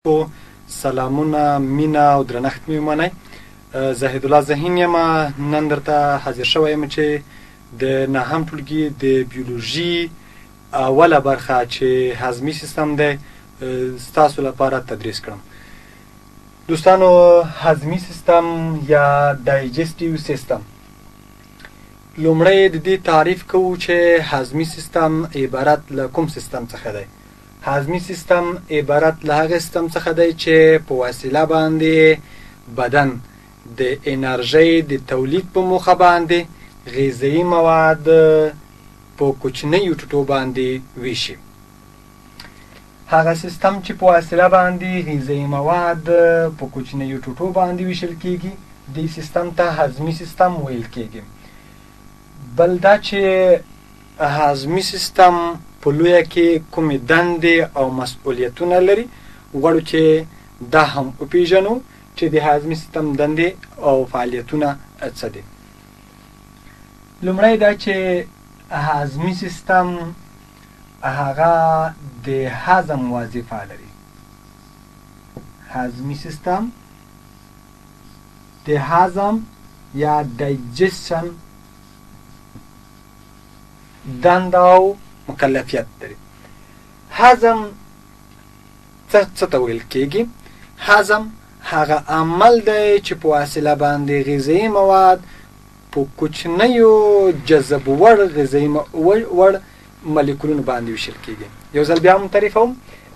سلامونه مینه او درنښت مې ومنئ. زاهد الله ذهین یم. نن درته حاضر شوی یم چې د نهم ټولګي د بیولوژي اوله برخه چې هضمي سیستم دی ستاسو لپاره تدریس کړم. دوستانو، هضمي سیستم یا دایجسټیو سیستم، لومړی د دې تعریف کوو چې هضمي سیستم عبارت له کوم سیستم څخه دی. هضمي سیستم عبارت له هغه سیستم څخه دی چې په وسیله باندې بدن د انرژۍ د تولید په موخه باندې غذایي مواد په کوچنیو ټوټو باندې ویشي. هغه سیستم چې په وسیله باندې غذایي مواد په کوچنیو ټوټو باندې ویشل کیږي دې سیستم ته هضمي سیستم ویل کیږي. بل دا چې هضمي سیستم په لویه کې کومې دندې او مسؤلیتونه لري، غواړو چې دا هم وپېژنو چې د هضمي سیستم دندې او فعالیتونه څه دي. لومړی دا چې هضمي سیستم هغه د هضم وظیفه لري. هضمي سیستم د هضم یا دایجسشن دنده او مکلفیت لري. هضم څه ته ویل کیږي؟ هضم هغه عمل دی چې په وسیله باندې غذایي مواد په کوچنیو جذب وړ غذایي وړ مالیکولونو باندې ویشل کیږي. یو ځل بیا هم تعریفوم.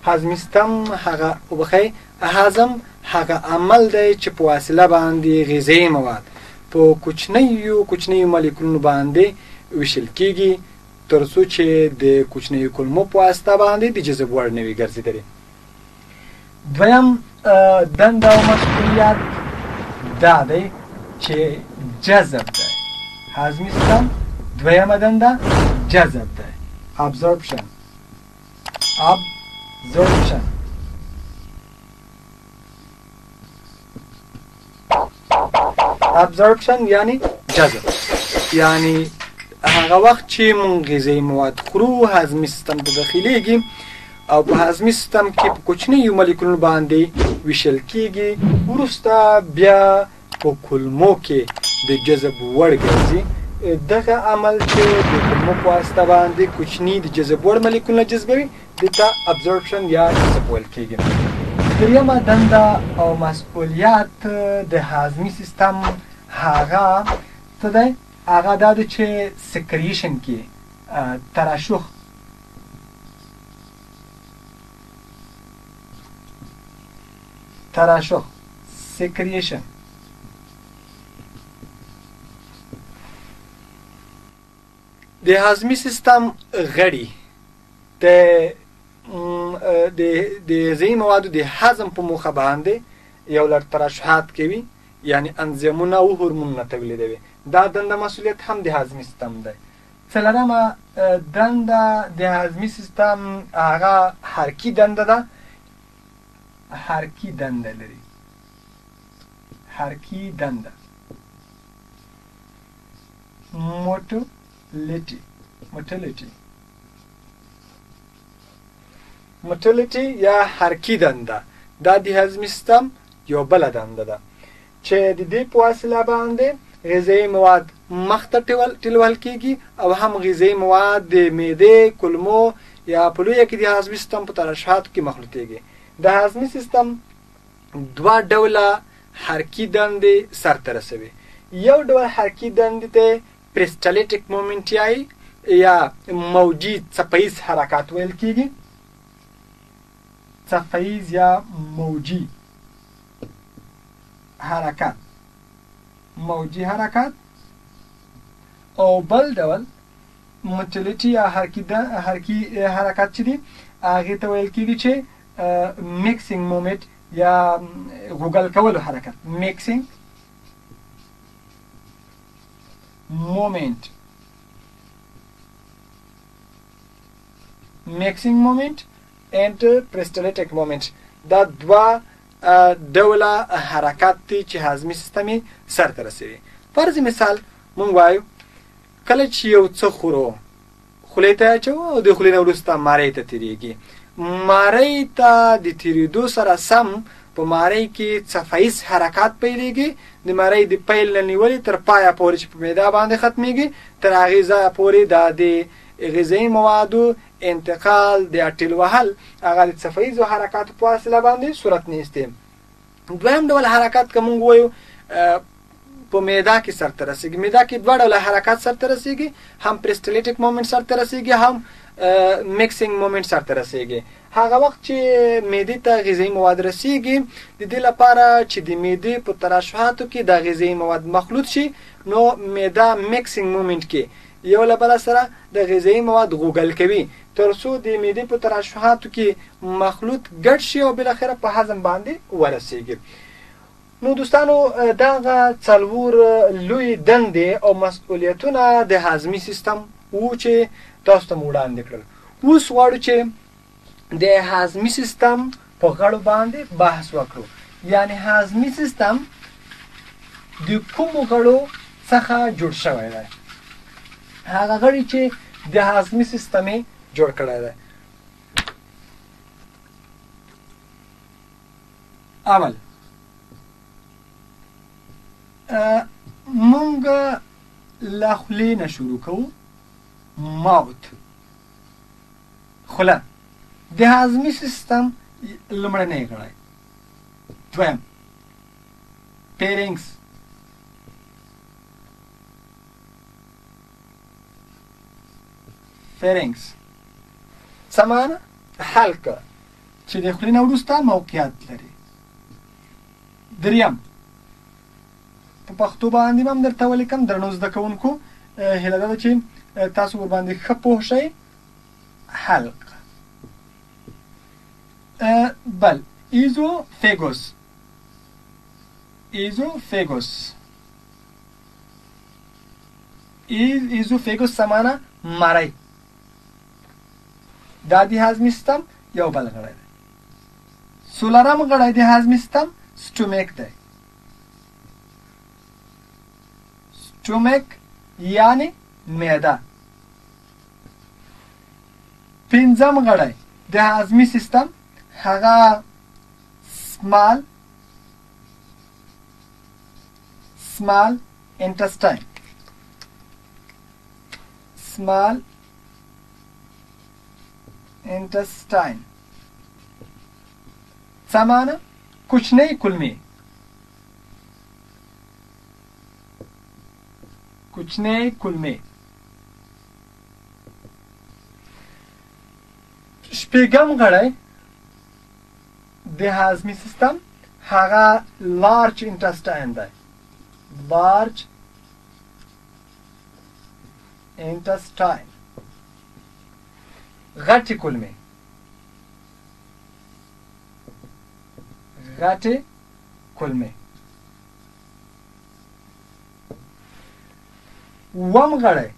هضمي سیستم هغه وبخئ هضم هغه عمل دی چې په وسیله باندې غذایي مواد په کوچنیو مالیکولونو باندې ویشل کیږي تر څو چې د کوچنیو کلمو په واسطه باندې د جذب وړ نه وي ګرځېدلې. دویم دنده او مسؤلیت دا دی چې جذب دی. هضمي سیستم دویمه دنده جذب دی. absorption یعنی جذب، یعنی هغه وخت چې مونږ غذایي مواد خورو هضمي سیستم ته داخلیږي او په هضمي سیستم کې په کوچنیو مالیکولونو باندې ویشل کیږي، وروسته بیا په کولمو کې د جذب وړ ګرځي. دغه عمل چې د کولمو په واسطه باندې کوچني د جذب وړ مالیکولونه جذبوي دې ته ابزورپشن یا جذب ویل کیږي. دریمه دنده او مسؤلیت د هضمي سیستم هغه څه دی؟ هغه دا ده چې سکریشن کې ترشح سکریشن د هضمي سیستم غړي د غذایي موادو د هضم په موخه باندې یو لړ ترشحات کوي، یعنی انزیمونه او هورمونونه تولیدوي. دا دنده مسؤلیت هم د هضمي سیستم دی. څلورمه دنده د هضمي سیستم هغه حرکي دنده ده. حرکي دنده لري. حرکي دنده موټیلیټي یا حرکي دنده دا د هضمي سیستم یو بله دنده ده چې د دې په وسیله باندې غذایي مواد مخته ټیلول کیږي او هم غذایي مواد د معدې، کولمو یا په لویه کې د هضمي سیستم په ترشحاتو کې مخلوطیږي. د هضمي سیستم دوه ډوله حرکي دندې سرته رسوي. یو ډول حرکي دندې ته پریسټالیټیک مومنټ یا موجي څپهیز حرکات ویل کیږي. څپهیز یا موجي حرکات، او بل ډول موټیلیټي یا حرکي حرکات چې دي هغې ته ویل کیږي چې میکسینګ مومنټ یا غوګل کولو حرکت. میکسینګ مومنټ and peristaltic moment دا دوه ډوله حرکات دي چې هضمي سیستم یې سرته رسوي. فرض مثال مونږ وایو کله چې یو څه خورو خولې ته اچوو او د خولې نه وروسته مرۍ ته تېرېږي مارۍ ته د تېرېدو سره سم په مارۍ کې څپهیز حرکات پیلېږي د مارۍ د پیل نه نیولې تر پایه پورې چې په معده باندې ختمیږي تر هغې ځایه پورې دا د غذایي موادو انتقال د اټیل وهل هغه د څپهیزو حرکاتو په وسیله باندې صورت نیسي. دویم ډول حرکات که موږ ووایو په معده کې سرته رسېږي. معده کې دوه ډوله حرکات سرته رسېږي، هم پریسټلیټک مومنټ سرته رسېږي، هم میکسینګ مومنټ سرته رسېږي. هغه وخت چې معدې ته غذایي مواد رسېږي د دې لپاره چې د معدې په ترشحاتو کې دا غذایي مواد مخلوط شي نو معده میکسینګ مومنټ کې یو له بله سره د غذایي مواد غوګل کوي تر څو د معدې په ترشحاتو کې مخلوط ګډ شي او بالاخره په هضم باندې ورسېږي. نو دوستانو دغه څلور لوی دندې او مسؤلیتونه د هضمي سیستم وو چې تاسو ته مو وړاندې کړل. اوس غواړو چې د هضمي سیستم په غړو باندې بحث وکړو. یعنی هضمي سیستم د کومو غړو څخه جوړ شوی دی؟ هغه غړي چې د هضمي سیستم یې جوړ کړی دی. اول مونږ له خولې نه شروع کوو. ماوت، خوله د هضمي سیستم لومړنی غړی. دویم فیرنګس، څه معنی؟ حلقه چې د خولې نه وروسته موقعیت لري. دریم په پښتو باندې هم درته ولیکم درنو زده کوونکو هیله ده چې تاسو ورباندې ښه پوه شئ. حلق. بل ایزوفیګوس. ایزوفیګوس څه معنی؟ مری. دا د هضمي سیستم یو بل غړی دی. څلورم غړی د هضمي سیستم سټومیک دی. سټومیک یعنی معده. پنځم غړی د هضمي سیستم هغه small intestine. څه معنی؟ کوچنۍ کولمې. شپږم غړی د هضمي سیستم هغه لارج انټسټاین دی. غټې کولمې. اووم غړی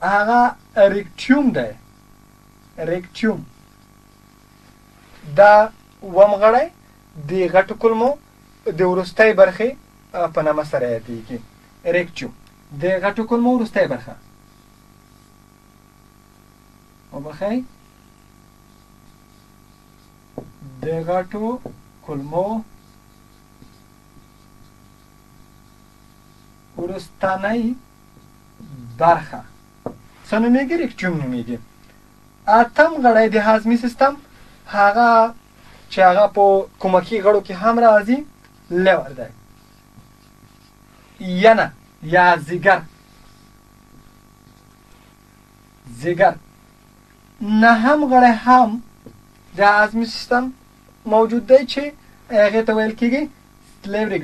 هغه ریکټیوم دی. دا اووم غړی د غټو کولمو د وروستۍ برخې په نامه سره یادېږي. ریکټیوم د غټو کولمو وروستۍ برخه. وبخئ، د غټو کولمو وروستنۍ برخه څه نومیږي؟ ریکټیوم نومیږي. اتم غړی د هضمي سیستم هغه چې هغه په کومکي غړو کې هم راځي لیور دی. ینه یا ځیګر. نهم غړی هم د هضمي سیستم موجود دی چې هغې ته ویل کېږي سلیوري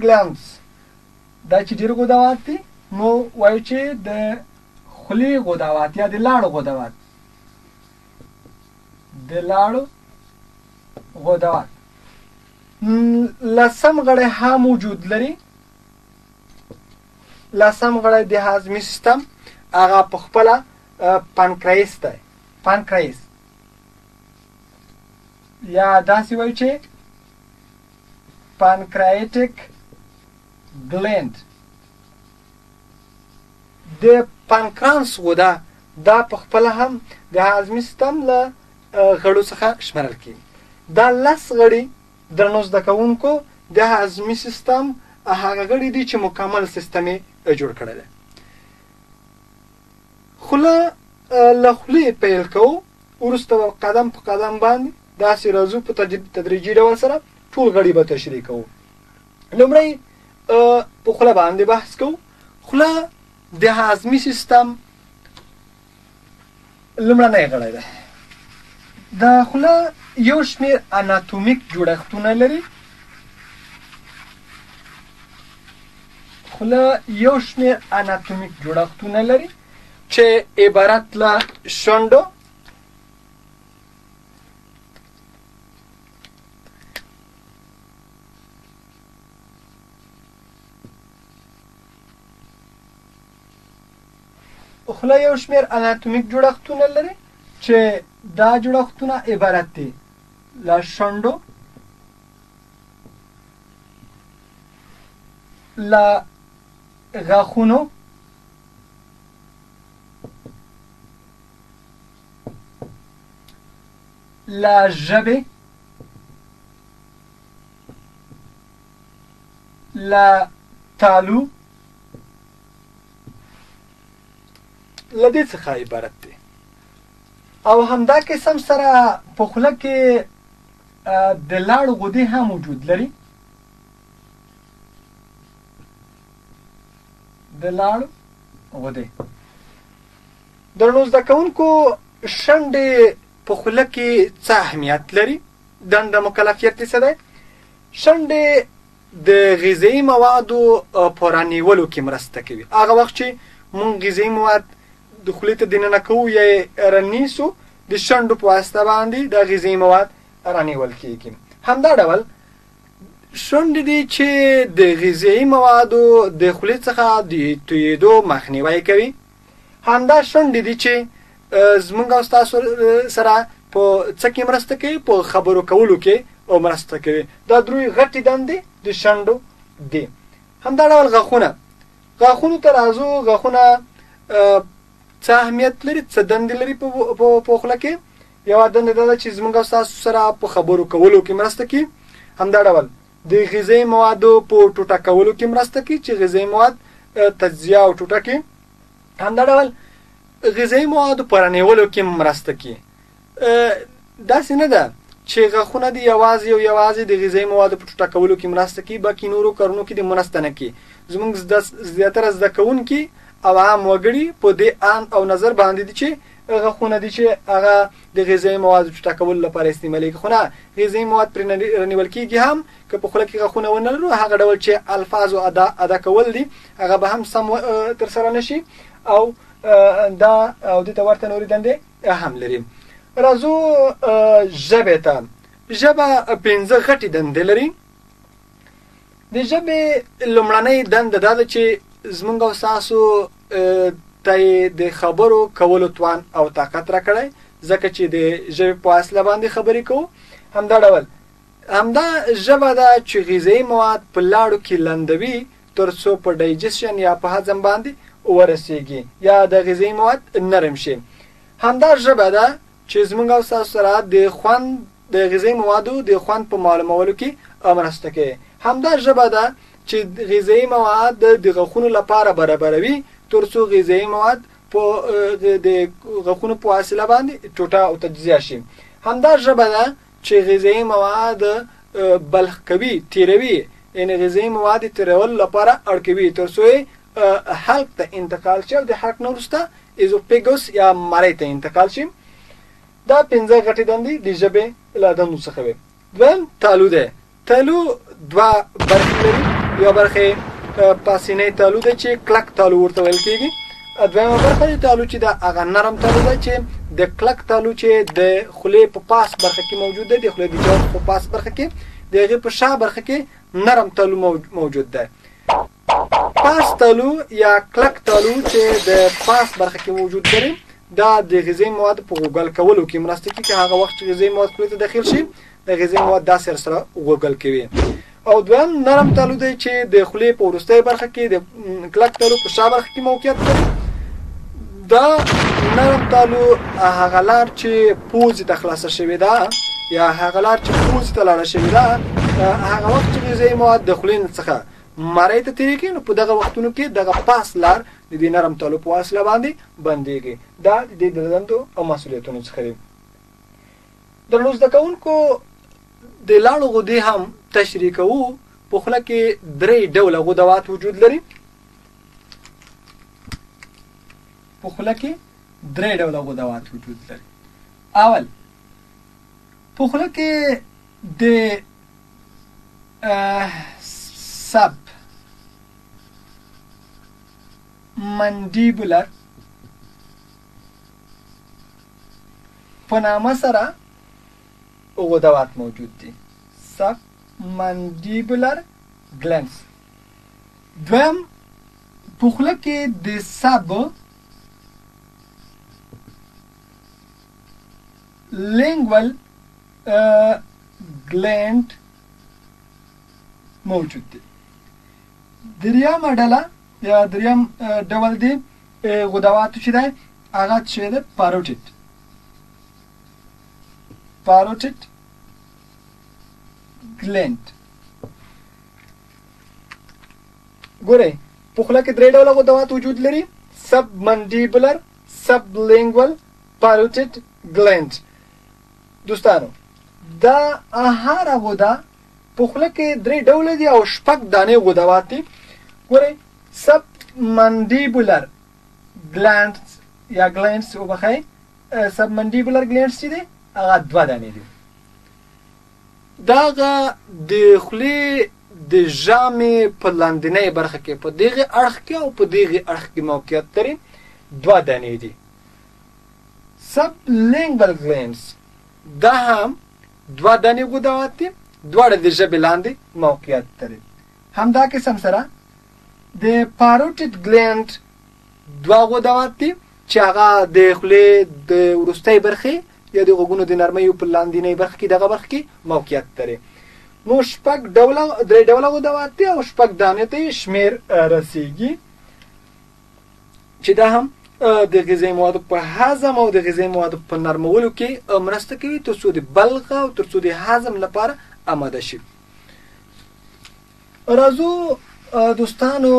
ګلانډز. دا چې ډېر غدوات دي نو وایو چې د خولې غدوات یا د لاړو غدوات. لسم غړی هم وجود لري. لسم غړی د هضمي سیستم هغه په خپله پانکریاس دی. یا داسې وایو چې پانکریاټک ګلینډ. د پانکرانس غده دا په خپله هم د هاضمي سیستم له غړو څخه شمېرل کېږي. دا 10 غړي درنو زده کوونکو د هاضمي سیستم هغه غړي دي چې مکمل سیستم یې جوړ کړی دی. خوله له خولې پیل کوو، وروسته قدم په قدم باندې داسې راځو په تدریجي ډول سره ټول غړي به تشریح کوو. لومړی په خوله باندې بحث کوو. خوله د هاضمي سیستم لومړنی غړی دی. د خوله یو شمېر اناتومیک جوړښتونه لري. خوله یو شمېر اناتومیک جوړښتونه لري چې عبارت له شونډو، خوله یو شمېر اناتومیک جوړښتونه لري چې دا جوړښتونه عبارت دي له شونډو، له غاښونو، له ژبې، له تالو، له دې څخه عبارت دی. او همدا قسم سره په خوله کې د لاړو غدې هم وجود لري. د لاړو غدې درنو زده کوونکو، شونډې په خوله کې څه اهمیت لري؟ دنده مکلفیت یې څه دی؟ شونډې د غذایي موادو په رانیولو کې مرسته کوي. هغه وخت چې مونږ غذایي مواد د خولې ته دننه کوو یا یې رانیسو، د شونډو په واسطه باندې د غذایي مواد رانیول کېږي. همدا ډول شونډې دي چې د غذایي موادو د خولې څخه د تویېدو مخنیوی کوي. همدا شونډې دي چې زمونږ او ستاسو سره په څه کې مرسته کوي؟ په خبرو کولو کې مرسته کوي. دا درې غټې دندې د شونډو دي. همدا ډول غاښونه، غاښونو ته راځو. غاښونه څه اهمیت لري، څه دندې لري په خوله کې؟ یوه دنده دا ده چې زمونږ او ستاسو سره په خبرو کولو کې مرسته کوي. همدا ډول د غذایي موادو په ټوټه کولو کې مرسته کوي چې غذایي مواد تجزیه او ټوټه کړي. همدا ډول غذایي موادو په رانیولو کې مرسته کوي. داسې نه ده چې غاښونه دي یوازې د غذایي موادو په ټوټه کولو کې مرسته کوي، باقي نورو کارونو کې دې مرسته نه کوي. زموږ زیاتره زده کوونکي او عام وګړي په دې ان او نظر باندې دي چې غاښونه دي چې هغه د غذایي موادو ټوټه کولو لپاره استعمالېږي، خو نه، غذایي مواد پرې رانیول کېږي هم که په خوله کې غاښونه ونه لرو. هغه ډول چې الفاظو ادا کول دي هغه به هم سم ترسره نه شي او دا او دې ته ورته نورې دندې هم لري. راځو ژبې ته. ژبه 5 غټې دندې لري. د ژبې لومړنۍ دنده دا ده چې زمونږ او ستاسو ته د خبرو کولو توان او طاقت راکړی، ځکه چې د ژبې په وسیله باندې خبرې کوو. همدا ډول همدا ژبه ده چې غذایي مواد په لاړو کې لندوي تر څو په ډایجسشن یا په هضم باندې ورسیږي یا د غذایي مواد نرم شي. همدا ژبه ده چې زمونږ او ستاسو سره د خوند د غذایي موادو د خوند په معلومولو کې مرسته کوي. همدا ژبه ده چې غذایي مواد د غاښونو لپاره برابروي تر څو غذایي مواد په د غاښونو په وسیله باندې ټوټه او تجزیه شي. همدا ژبه ده چې غذایي مواد بلخ کوي، تیروي، یعنې غذایي مواد تیرولو لپاره اړ کوي تر څو حلق ته انتقال شي او د حلق نه وروسته ایزوفیګوس یا مرۍ ته انتقال شي. دا 5 غټې دندې د ژبې له دندو څخه وي. دویم تالو دی. تالو 2 برخې لري. یوه برخه پاسینی تالو دی چې کلک تالو ورته ویل کېږي. دویمه برخه د تالو چې دا هغه نرم تالو دی چې د کلک تالو چې د خولې په پاس برخه کې موجود دی، د خولې د جوف په پاس برخه کې، د هغې په شا برخه کې نرم تالو موجود دی. پاس تالو یا کلک تالو چې د پاس برخه کې موجود لري دا د غذایي موادو په غوګل کولو کې مرسته کوي. که هغه وخت چې غذایي مواد خولې ته داخل شي د غذایي مواد داسې سره غوګل کوي. او دویم نرم تالو دی چې د خولې په وروستۍ برخه کې د کلک تالو په شا برخه کې موقعیت لري دا نرم تالو هغه لار چې پوزې ته خلاصه شوې ده یا هغه لار چې پوزې ته لاړه شوې ده هغه وخت چې غذایي مواد د خولې څخه مرۍ ته تېرېږي نو په دغه وختونو کې دغه پاس لار د دې نرم تالو په واسطه باندې بندېږي. دا د دې د دندو او مسؤلیتونو څخه دی. درنو زده کوونکو د لاړو غدې هم تشریح کوو. په خوله کې 3 ډوله غدوات وجود لري. په خوله کې 3 ډوله غدوات وجود لري. اول په خوله کې د سب منډیبولر په نامه سره غدوات موجود دي. سب منډیبولر ګلنس. دویم په خوله کې د سب لینګول ګلند موجود دی. دریم ډله یا دریم ډول دی غدواتو چې دی هغه چې دی پاروټیډ ګلند. ګورئ په خوله کې 3 ډوله غدوات وجود لري. سب منډیبولر، سب لینګول، پاروټیډ ګلند. دوستانو دا هر غده په خوله کې 3 ډوله دي او 6 دانې غدوات دي. ګورئ سب منډیبولر ګلانډز یا ګلانډز وبخئ سب منډیبولر ګلانډز چې دي هغه 2 دانې دي. دغه د خولې د ژامې په لاندنۍ برخه کې په دغه اړخ کې او په دغه اړخ کې موقعیت لري. 2 دانې دي. سب لینګول ګلانډز دا هم 2 دانې غدوات دي. دواړه د ژبې لاندې موقعیت لري. همدا قسم سره د پاروټیډ ګلند 2 غدوات دي چې هغه د خولې د وروستۍ برخې یا د غوږونو د نرمیو په لاندنۍ برخه کې دغه برخه کې موقعیت لري. نو 6 ډوله 3 ډوله غدوات دي او 6 دانې ته شمیر رسیږي چې دا هم د غذایي موادو په هضم او د غذایي موادو په نرمولو کې مرسته کوي ترڅو د بلغ او ترڅو د هضم لپاره آماده شي. راځو دوستانو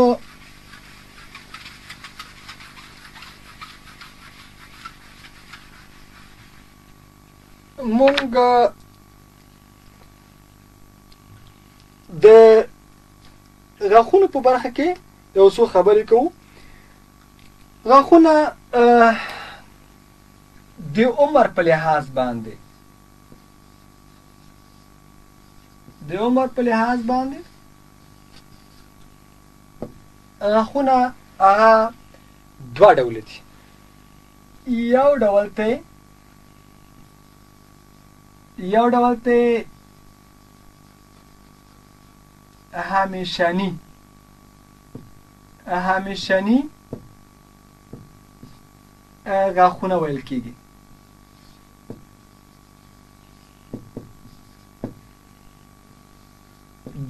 مونږ د غاښونو په برخه کې یو څو خبرې کوو. غاښونه د عمر په لحاظ باندې غاښونه هغه 2 ډوله دي. یو ډول ته همیشنی غاښونه ویل کېږي.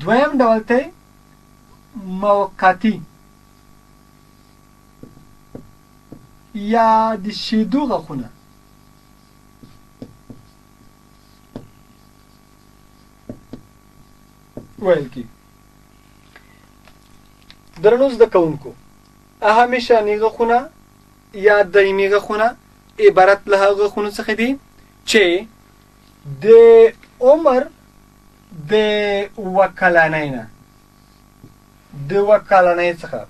دویم ډول ته موقتی یا د شیدو غاښونه ویل کېږي. درنو زده کوونکو همیشني غاښونه یا دایمي غاښونه عبارت له هغه غاښونو څخه دي چې د عمر د وکلنۍ څخه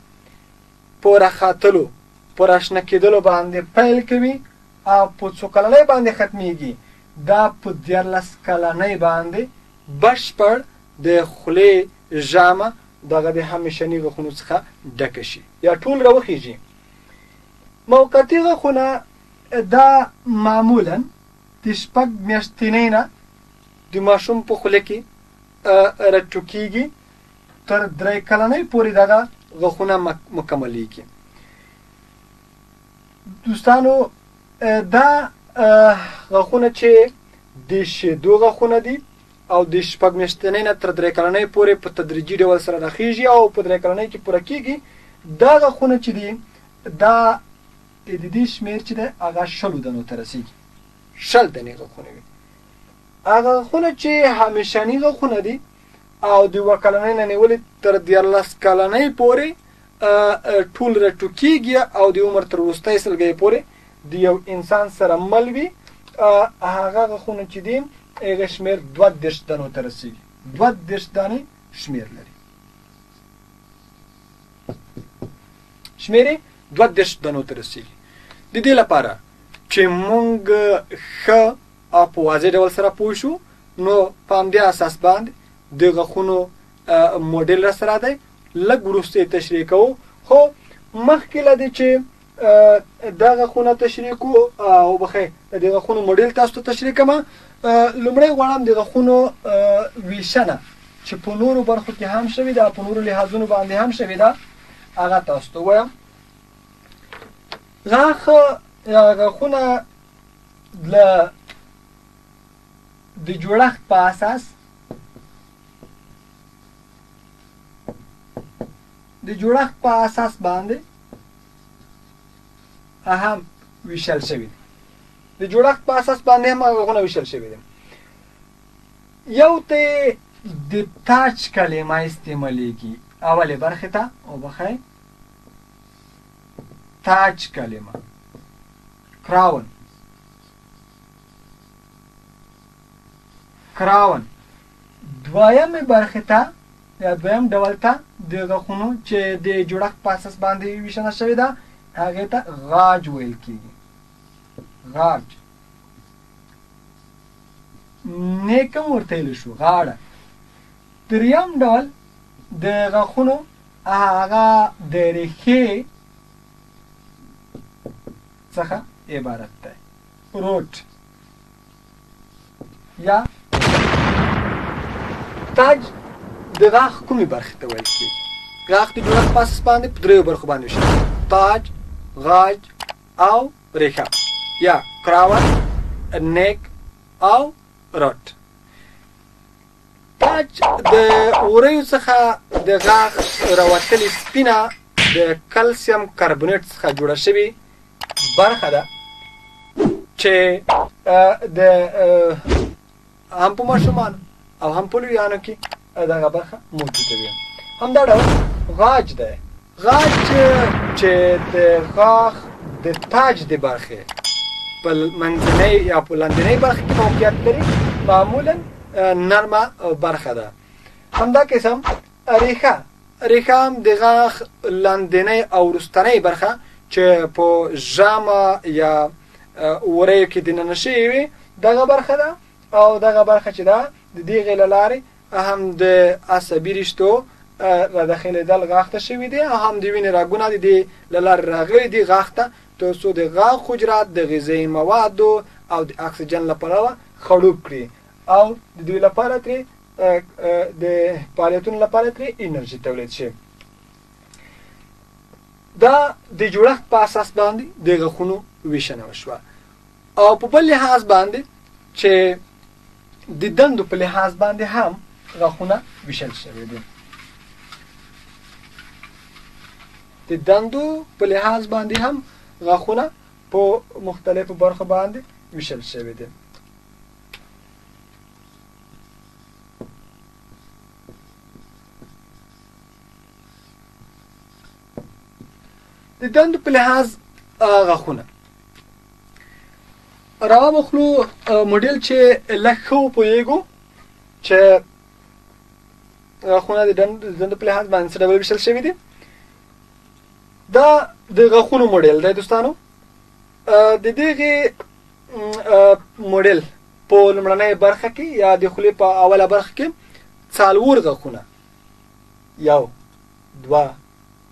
پوره خاتلو پر اشنا کېدلو باندې پیل کوي او په 2 کلنۍ باندې ختمیږي. دا په 14 کلنۍ باندې بشپړ د خولې ژامه دغه د همیشني غاښونو څخه ډکه شي یا ټول راوخیږي. موقتي غاښونه دا معمولا د 6 میاشتنۍ نه د ماشوم په خوله کې راټوکېږي تر 3 کلنۍ پورې دغه غاښونه مکملېږي. دوستانو دا غاښونه چې د شیدو غاښونه دي او د 6 میاشتنۍ نه تر 3 کلنۍ پورې په تدریجي ډول سره راخیږي او په 3 کلنۍ کې پوره کېږي. دا غاښونه چې دي دا د دې شمېر چې دی هغه 100 دانو ته رسېږي 100 دانې غاښونه وي هغه غاښونه چې همیشني غاښونه دي او د 1 کلنۍ نه نیولې تر 14 کلنۍ پورې ټول راټوکېږي او د عمر تر وروستۍ سلګۍ پورې د یو انسان سره مل وي هغه غاښونه چې دي هغه شمېر 32 دانو ته رسېږي 32 دانې شمېر لري شمېر 32 دانو ته رسېږي د دې لپاره چې موږ ښه او په واضح ډول سره پوه شو نو په همدې اساس باندې د غاښونو موډل راسره دی لږ وروسته یې تشریح کوو خو مخکې له دې چې دا غاښونه تشریح کوو او بخیر د دې غاښونو موډل تاسو ته تشریح کړم لومړی غواړم د غاښونو ویشنه چې په نورو برخو کې هم شوې ده په نورو لحاظونو باندې هم شوې ده هغه تاسو ته ووایم غاښونه د جوړښت په اساس باندې هم ویشل شوي دي د جوړښت په اساس باندې هم غاښونه ویشل شوي دي یو ته د تاج کلمه استعمالیږي اولې برخې ته او بخیر تاج کلمه کراون دویمې برخې ته یا دویم ډول ته د غاښونو چې د جوړښت په اساس باندې ویشنه شوې ده هغې ته غاج ویل کېږي غاج نیکم ورته ویلی شو غاړه دریم ډول د غاښونو هغه د ریښې څخه عبارت دی روټ یا تاج د غاښ کومې برخې ته ویل کېږي غاښ د جوړښت په اساس باندې په دریو برخو باندې ویشل تاج غاج او ریښه یا کراون نیک او روټ تاج د وریو څخه د غاښ راوتلې سپینه د کلسیم کاربونیټ څخه جوړه شوې برخه ده چې د هم په ماشومانو او هم په لویانو کې دغه برخه موجوده وي همدا ډول غاج دی غاج چې د غاښ د تاج د برخې په منځنۍ یا په لاندنۍ برخه کې موقعیت لري معمولا نرمه برخه ده همدا قسم ریښه هم د غاښ لاندنۍ او وروستنۍ برخه چې په ژامه یا وریو کې دننه شوې وي دغه برخه ده او دغه برخه چې ده د دغې له لارې هم د عصبي رشتو راداخلېدل غاښ ته شوي دي او هم د وینې رګونه د دې له لارې راغلي دي غاښ ته تر څو د غاښ حجرات د غذایي موادو او د اکسیجن لپاره خړوب کړي او د دوی لپاره ترې د فعالیتونو لپاره ترې انرژي تولید شي دا د جوړښت په اساس باندې د غاښونو ویشنه وشوه او په بل لحاظ باندې چې د دندو په لحاظ باندې هم غاښونه ویشل شوي دي د دندو په لحاظ باندې هم غاښونه په مختلفو برخو باندې ویشل شوي دي د دندو په لحاظ غاښونه روا مخلو موډل چې لږ ښه وپوهېږو چې غاښونه د دندو په لحاظ باندې څه ډول ویشل شوي دي دا د غاښونو موډل دی دوستانو د دغې موډل په لومړنۍ برخه کې یا د خولې په اوله برخه کې 4 غاښونه 1 2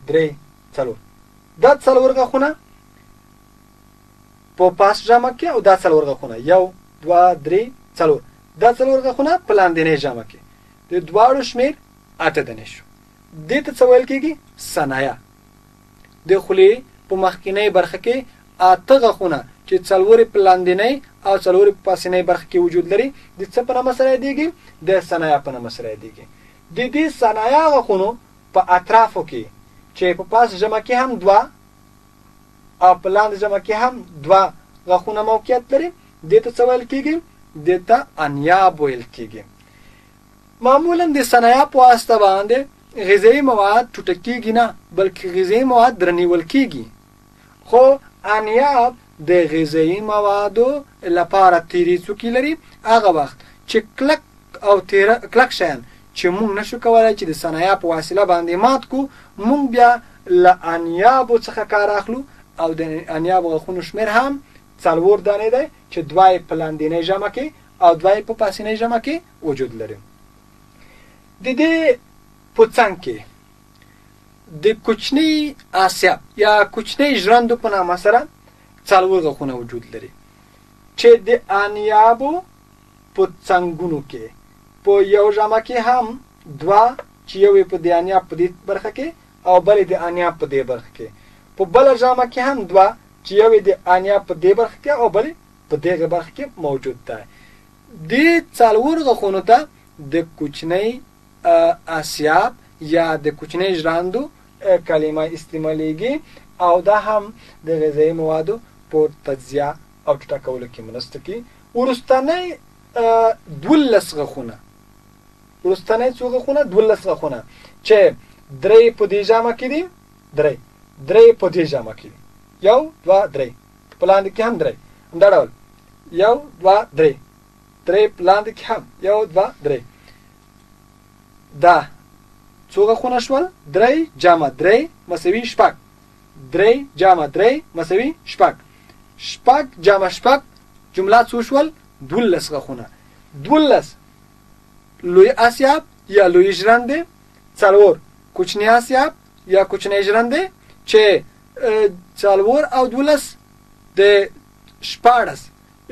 3 4 دا 4 غاښونه په پاس ژامه کې او دا 4 غاښونه 1 2 3 4 دا 4 غاښونه په لاندنۍ ژامه کې د دواړو شمېر 8 دانې شو دې ته څه ویل کېږي ثنایا د خولې په مخکینۍ برخه کې 8 غاښونه چې 4 په لاندنۍ او 4 په پاسنۍ برخه کې وجود لري د څه په نامه سره یادېږي د ثنایا په نامه سره یادېږي د دې ثنایا غاښونو په اطرافو کې چې په پاس ژامه کې هم 2 او په لاندې ژبه کې هم 2 غاښونه موقعیت لري. دې ته څه ویل کېږي؟ دې ته انیاب ویل کېږي. معمولا د صنایع په واسطه باندې غذایي مواد ټوټه کېږي نه، بلکې غذایي مواد درنیول کېږي. خو انیاب د غذایي موادو لپاره تیرې څوکې لري. هغه وخت چې کلک شیان چې موږ نشو کولی چې د صنایع په وسیله باندې مات کو، موږ بیا له انیابو څخه کار اخلو او د انیابو غاښونو شمېر هم 4 دانې دی چې 2 یې په لاندنۍ ژامه کې او 2 یې په پاسنۍ ژامه کې وجود لري. د دې په څنګ کې د کوچني آسیاب یا کوچني ژرندو په نامه سره 4 غاښونه وجود لري چې د انیابو په څنګونو کې په یو ژامه کې هم 2 چې یو په د انیاب په دې برخه کې او بل د انیاب په دې برخه کې، په بل ژامه کې هم 2 چې یو د انیاب په دې برخه کې او بل په دغه برخه کې موجود دی. دې 4 غاښونو ته د کوچني آسیاب یا د کوچني ژرندو کلمه استعمالیږي او دا هم د غذایي موادو په تجزیه او ټوټه کولو کې مرسته کوي. وروستنی 12 غاښونه، وروستنی څو غاښونه؟ 12 غاښونه چې 3 په دې ژامه کې دي، 3 په دې ژامه کې دي، 1 2 3 په لاندې کې هم 3 همدا ډول 1 2 3 په لاندې کې هم 1 2 3. دا څو غاښونه شول؟ 3 جمع 3 مساوي 6. 3 جمع 3 مساوي 6. 6 جمع 6 جمله څو شول؟ 12 غاښونه. 12 لوی آسیاب یا لوی ژرندې، 4 کوچني آسیاب یا کوچني ژرندې چې 4 او 12 د 14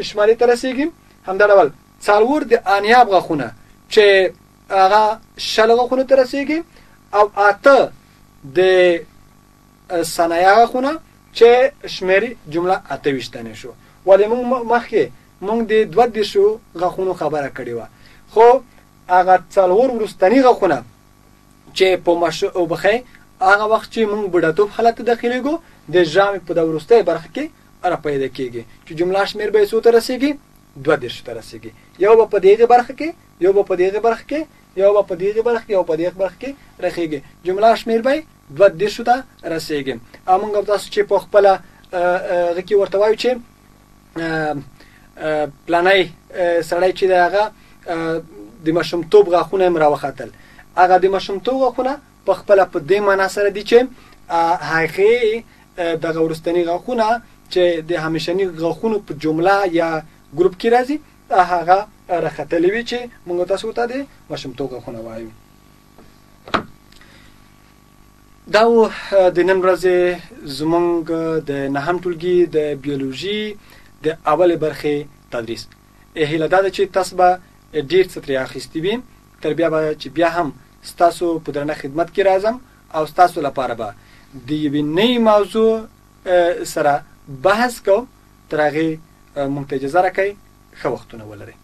شمالي ته رسېږي. همدا ډول 4 د انیاب غاښونه چې هغه 6 غاښونو ته رسېږي او 8 د صنایع غاښونه چې شمېري جمله 28 دانې شو. ولې موږ مخکې موږ د 22 غاښونو خبره کړې وه، خو هغه 4 وروستني غاښونه چې په وبخښئ هغه وخت چې موږ بوډاتوب حالت ته داخلېږو د ژامې په د وروستۍ برخه کې پیدا کېږي چې جمله شمېر به یې څو ته رسېږي؟ 22 ته رسېږي. یو به په دغه برخه کې، یو به په دغه برخه کې، یو به په دغه برخه کې، یو په دغه برخه کې رسېږي. جمله شمېر به 22 ته رسېږي. او موږ تاسو چې په خپل هغه کې ورته وایو چې پلانای سړی چې هغه د ماشومتوب غاښونه یې راوختل، هغه د ماشومتوب غاښونه په خپل په دې معنا سره دي چې هغې دغه وروستني غاښونه چې د همیشني غاښونو په جمله یا ګروپ کې راځي هغه راختلي وي چې موږ تاسو ته د ماشومتوب غاښونه وایو. دا و د نن ورځې زموږ د 9 ټولګي د بیولوژي د اولې برخې تدریس. هیله دا ده چې تاسو به ډېر څه ترې اخیستي وي. تر بیا به چې بیا هم ستاسو په درنه خدمت کې راځم او ستاسو لپاره به د یوې نوې موضوع سره بحث کوم. تر هغې مونږ ته اجازه راکئ. ښه وختونه ولرئ.